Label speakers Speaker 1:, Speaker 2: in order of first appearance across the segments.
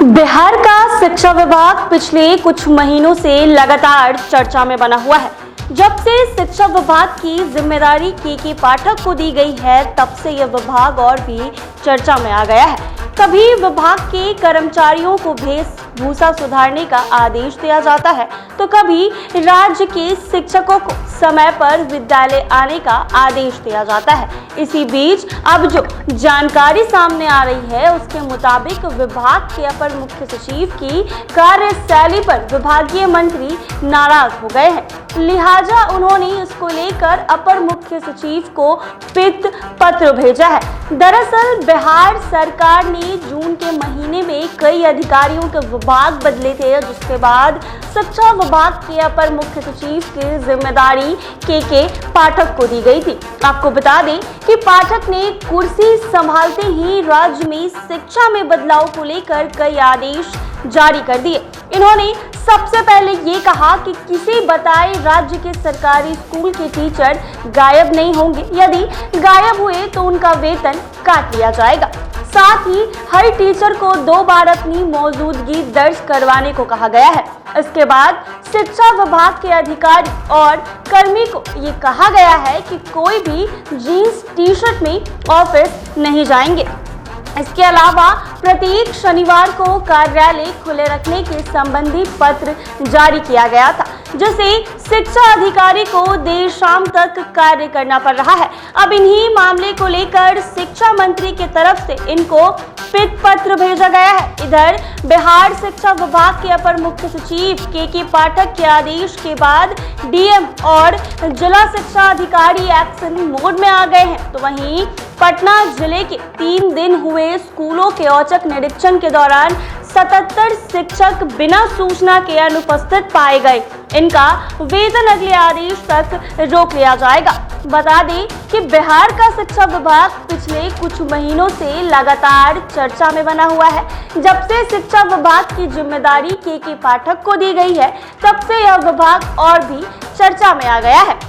Speaker 1: बिहार का शिक्षा विभाग पिछले कुछ महीनों से लगातार चर्चा में बना हुआ है। जब से शिक्षा विभाग की जिम्मेदारी के पाठक को दी गई है, तब से यह विभाग और भी चर्चा में आ गया है। कभी विभाग के कर्मचारियों को वेशभूषा सुधारने का आदेश दिया जाता है, तो कभी राज्य के शिक्षकों को समय पर विद्यालय आने का आदेश दिया जाता है। इसी बीच अब जो जानकारी सामने आ रही है, उसके मुताबिक विभाग के अपर मुख्य सचिव की कार्यशैली पर विभागीय मंत्री नाराज हो गए हैं। लिहाजा उन्होंने इसको लेकर अपर मुख्य सचिव को पित्त पत्र भेजा है। दरअसल बिहार सरकार ने जून के महीने में कई अधिकारियों के विभाग बदले थे, जिसके बाद शिक्षा विभाग के अपर मुख्य सचिव की जिम्मेदारी के पाठक को दी गई थी। आपको बता दें कि पाठक ने कुर्सी संभालते ही राज्य में शिक्षा में बदलाव को लेकर कई आदेश जारी कर दिए। इन्होंने सबसे पहले ये कहा कि किसी बताए राज्य के सरकारी स्कूल के टीचर गायब नहीं होंगे। यदि गायब हुए तो उनका वेतन काट लिया जाएगा। साथ ही हर टीचर को 2 बार अपनी मौजूदगी दर्ज करवाने को कहा गया है। इसके बाद शिक्षा विभाग के अधिकारी और कर्मी को ये कहा गया है कि कोई भी जीन्स टी शर्ट में ऑफिस नहीं जाएंगे। इसके अलावा प्रत्येक शनिवार को कार्यालय खुले रखने के संबंधी पत्र जारी किया गया था, जिसे शिक्षा अधिकारी को देर शाम तक कार्य करना पड़ रहा है। अब इन्हीं मामले को लेकर शिक्षा मंत्री की तरफ से इनको पित्त पत्र भेजा गया है। इधर बिहार शिक्षा विभाग के अपर मुख्य सचिव के पाठक के आदेश के बाद डीएम और जिला शिक्षा अधिकारी एक्शन मोड में आ गए हैं। तो वहीं पटना जिले के 3 दिन हुए स्कूलों के औचक निरीक्षण के दौरान 77 शिक्षक बिना सूचना के अनुपस्थित पाए गए। इनका वेतन अगले आदेश तक रोक लिया जाएगा। बता दें कि बिहार का शिक्षा विभाग पिछले कुछ महीनों से लगातार चर्चा में बना हुआ है। जब से शिक्षा विभाग की जिम्मेदारी के पाठक को दी गई है, तब से यह विभाग और भी चर्चा में आ गया है।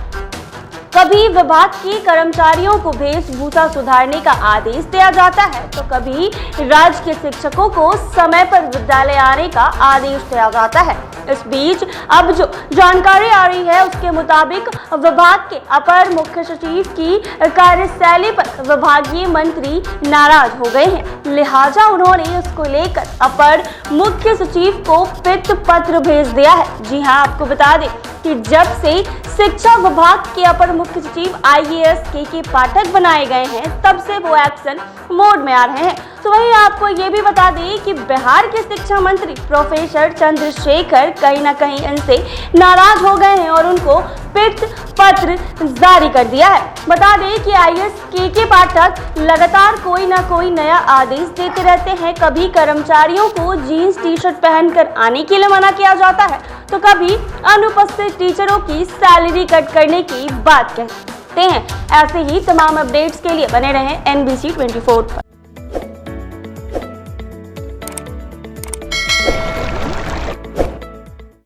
Speaker 1: कभी विभाग के कर्मचारियों को वेशभूषा सुधारने का आदेश दिया जाता है, तो कभी राज्य के शिक्षकों को समय पर विद्यालय आने का आदेश दिया जाता है। इस बीच अब जो जानकारी आ रही है, उसके मुताबिक विभाग के अपर मुख्य सचिव की कार्यशैली पर विभागीय मंत्री नाराज हो गए हैं। लिहाजा उन्होंने इसको लेकर अपर मुख्य सचिव को पित्त पत्र भेज दिया है। जी हां, आपको बता दें कि जब से शिक्षा विभाग के अपर मुख्य सचिव IAS के पाठक बनाए गए हैं, तब से वो एक्शन मोड में आ रहे हैं। तो वहीं आपको ये भी बता दें कि बिहार के शिक्षा मंत्री प्रोफेसर चंद्रशेखर कहीं ना कहीं इनसे नाराज हो गए हैं और उनको पित्त पत्र जारी कर दिया है। बता दें कि IAS के पाठक लगातार कोई ना कोई नया आदेश देते रहते हैं। कभी कर्मचारियों को जीन्स टी शर्ट पहनकर आने के लिए मना किया जाता है, तो कभी अनुपस्थित टीचरों की सैलरी कट करने की बात कहते हैं। ऐसे ही तमाम अपडेट्स के लिए बने रहें NBC 24 पर।